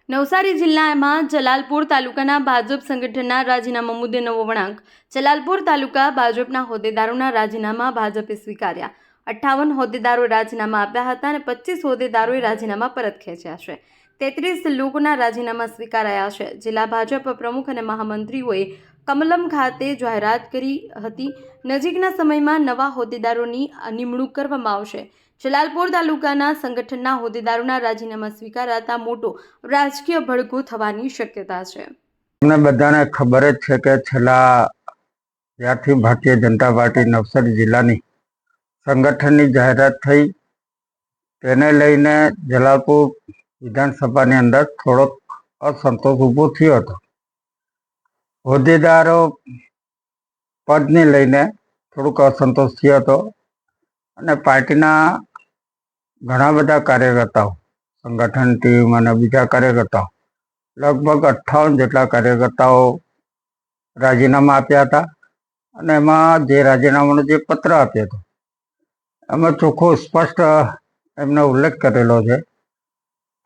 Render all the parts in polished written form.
નવસારી જિલ્લામાં જલાલપુર તાલુકાના ભાજપ સંગઠનના રાજીનામા મુદ્દે નવો વળાંક. જલાલપુર તાલુકા ભાજપના હોદ્દેદારોના રાજીનામા ભાજપે સ્વીકાર્યા. 58 હોદ્દેદારોએ રાજીનામા આપ્યા હતા અને 25 હોદ્દેદારોએ રાજીનામા પરત ખેંચ્યા છે. 33 લોકોના રાજીનામા સ્વીકારાયા છે. જિલ્લા ભાજપ પ્રમુખ અને મહામંત્રીઓએ કમલમ ખાતે જાહેરાત કરી હતી. નજીકના સમયમાં નવા હોદ્દેદારોની નિમણૂક કરવામાં આવશે. જલાલપુર તાલુકાના સંગઠનના હોદ્દેદારોના રાજીનામા સ્વીકારાતા મોટો રાજકીય ભડકો થવાની શક્યતા છે. અમને બધાને ખબર જ છે કે છેલ્લા જ્યારથી ભારતીય જનતા પાર્ટી નવસારી જિલ્લાની સંગઠનની જાહેરાત થઈ તેને લઈને જલાલપુર વિધાનસભાની અંદર થોડોક અસંતોષ ઊભો થયો હતો. હોદ્દેદારો પદને લઈને થોડુંક અસંતોષ થયો હતો અને પાર્ટીના ઘણા બધા કાર્યકર્તાઓ, સંગઠન ટીમ અને બીજા કાર્યકર્તાઓ, લગભગ 58 જેટલા કાર્યકર્તાઓ રાજીનામા આપ્યા હતા. અને એમાં જે રાજીનામાનો જે પત્ર આપ્યો હતો એમાં ચોખ્ખો સ્પષ્ટ એમને ઉલ્લેખ કરેલો છે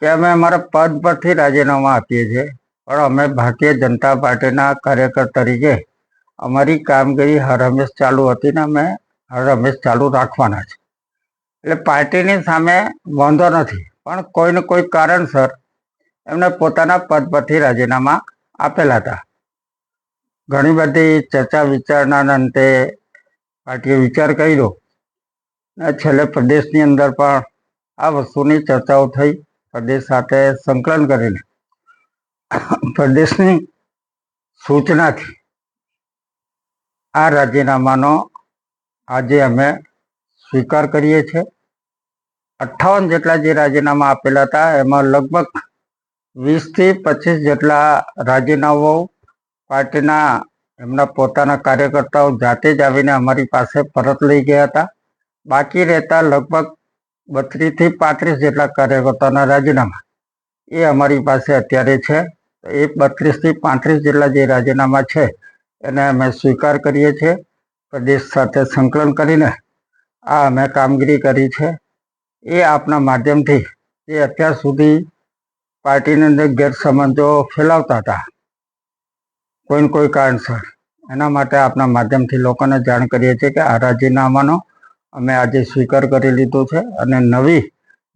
કે અમે અમારા પદ પરથી રાજીનામા આપીએ છીએ, પણ અમે ભારતીય જનતા પાર્ટીના કાર્યકર તરીકે અમારી કામગીરી હર હંમેશ ચાલુ હતી ને અમે હર હંમેશ ચાલુ રાખવાના છે. એટલે પાર્ટીની સામે વાંધો નથી, પણ કોઈને કોઈ કારણસર એમને પોતાના પદ પરથી રાજીનામા આપેલા હતા. ઘણી બધી ચર્ચા વિચારણાના અંતે પાર્ટીએ વિચાર કર્યો અને છેલ્લે પ્રદેશની અંદર પણ આ વસ્તુની ચર્ચાઓ થઈ. પ્રદેશ સાથે સંકલન કરીને પ્રદેશની સૂચનાથી આ રાજીનામાનો આજે અમે સ્વીકાર કરીએ છીએ. 58 જેટલા જે રાજીનામા આપેલા હતા એમાં લગભગ 20 થી 25 જેટલા રાજીનામાઓ પાર્ટીના એમના પોતાના કાર્યકર્તાઓ જાતે જ આવીને અમારી પાસે પરત લઈ ગયા હતા. બાકી રહેતા લગભગ 32 થી 35 જેટલા કાર્યકર્તાઓના રાજીનામા એ અમારી પાસે અત્યારે છે. એ 32 થી 35 જેટલા જે રાજીનામા છે એને અમે સ્વીકાર કરીએ છીએ. પ્રદેશ સાથે સંકલન કરીને આ અમે કામગીરી કરી છે. એ આપના માધ્યમથી એ અત્યાર સુધી પાર્ટીની અંદર ગેરસમજો ફેલાવતા હતા કોઈને કોઈ કારણસર, એના માટે આપના માધ્યમથી લોકોને જાણ કરીએ છીએ કે આ રાજીનામાનો અમે આજે સ્વીકાર કરી લીધો છે અને નવી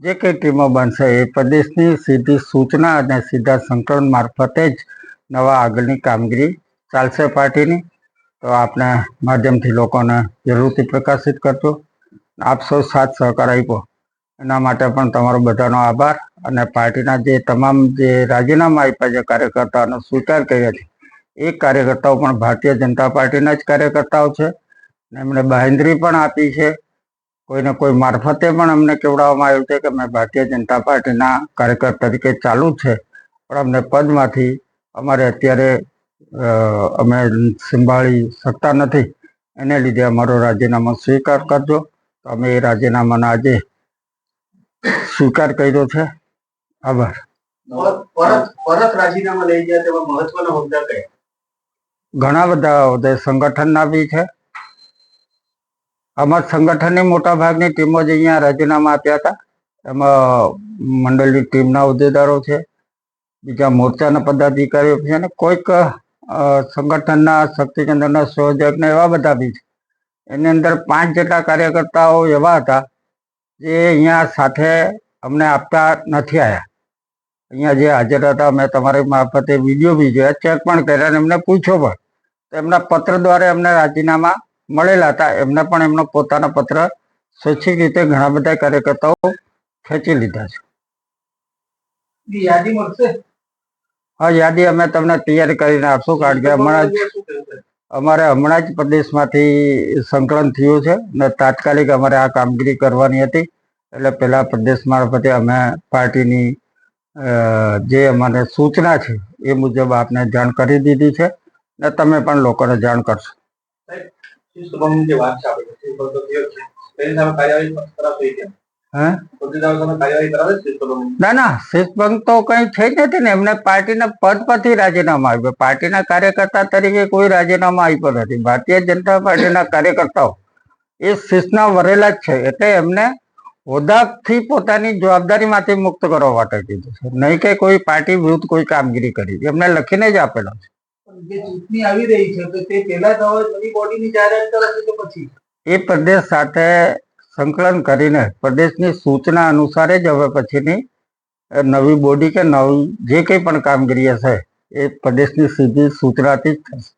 જે કંઈ ટીમો બનશે એ પ્રદેશની સીધી સૂચના અને સીધા સંકલન મારફતે જ નવા આગળની કામગીરી ચાલશે પાર્ટીની. તો આપને માધ્યમથી લોકોને જરૂરથી પ્રકાશિત કરજો. આપ સૌ સાથ સહકાર આપ્યો એના માટે પણ તમારો બધાનો આભાર. અને પાર્ટીના જે તમામ જે રાજીનામા આપ્યા છે કાર્યકર્તાઓનો સ્વીકાર કર્યા છે એ કાર્યકર્તાઓ પણ ભારતીય જનતા પાર્ટીના જ કાર્યકર્તાઓ છે. એમણે બાંહેધરી પણ આપી છે, કોઈને કોઈ મારફતે પણ અમને કહેવડાવવામાં આવ્યું છે કે અમે ભારતીય જનતા પાર્ટીના કાર્યકર તરીકે ચાલુ જ છે, પણ અમને પદમાંથી અમારે અત્યારે અમે સંભાળી શકતા નથી, એને લીધે અમારો રાજીનામા સ્વીકાર કરજો. તો અમે એ રાજીનામાનો આજે સ્વીકાર કર્યો છે. આભાર. પરત રાજીનામા લઈ ગયા તેમાં મહત્વના હોદ્દા કયા? ઘણા બધા હોદ્દા સંગઠનના બી છે. અમારા સંગઠનની મોટા ભાગની ટીમો જે અહીંયા રાજીનામા આપ્યા હતા એમાં મંડળની ટીમના હોદ્દેદારો છે, બીજા મોરચાના પદાધિકારીઓ છે અને કોઈક સંગઠનના શક્તિકેન્દ્રના સંયોજકને એવા બધા બી છે. એની અંદર 5 જેટલા કાર્યકર્તાઓ એવા હતા જે અહીંયા સાથે અમને આપતા નથી આવ્યા. અહીંયા જે હાજર હતા મેં તમારી મારફતે વિડીયો બી જોયા, ચેક પણ કર્યા અને એમને પૂછ્યો પણ. તો એમના પત્ર દ્વારા એમને રાજીનામા મળેલા હતા. એમને પણ એમનો પોતાના પત્ર સ્વૈચ્છિક રીતે ઘણા બધા કાર્યકર્તાઓ ખેંચી લીધા છે. યાદી મળશે? હા, યાદી અમે તમને તૈયારી કરીને આપશું, કારણ કે હમણાં જ પ્રદેશમાંથી સંકલન થયું છે અને તાત્કાલિક અમારે આ કામગીરી કરવાની હતી. એટલે પહેલા પ્રદેશ મારફતે અમે પાર્ટીની જે અમારે સૂચના છે એ મુજબ આપને જાણ કરી દીધી છે અને તમે પણ લોકોને જાણ કરશો. ના ના, શિસ્તભંગ તો કઈ થઈ નથી ને. એમને પાર્ટીના પદ પરથી રાજીનામા આપ્યું. પાર્ટીના કાર્યકર્તા તરીકે કોઈ રાજીનામા આપ્યો નથી. ભારતીય જનતા પાર્ટીના કાર્યકર્તાઓ એ શિસ્તના વરેલા જ છે, એટલે એમને હોદ્દાથી પોતાની જવાબદારીમાંથી મુક્ત કરવા માટે કીધું છે, નહીં કે કોઈ પાર્ટી વિરુદ્ધ કોઈ કામગીરી કરી. એમને લખીને જ આપેલો છે. પણ જે ચૂંટણી આવી રહી છે તો તે પહેલા તો હવે નવી બોડીની જાહેરાત કરે છે કે પછી? એ પ્રદેશ સાથે સંકલન કરીને પ્રદેશની સૂચના અનુસાર જ હવે પછીની નવી બોડી કે નવી જે કંઈ પણ કામગીરી હશે એ પ્રદેશની સીધી સૂચનાથી જ થશે.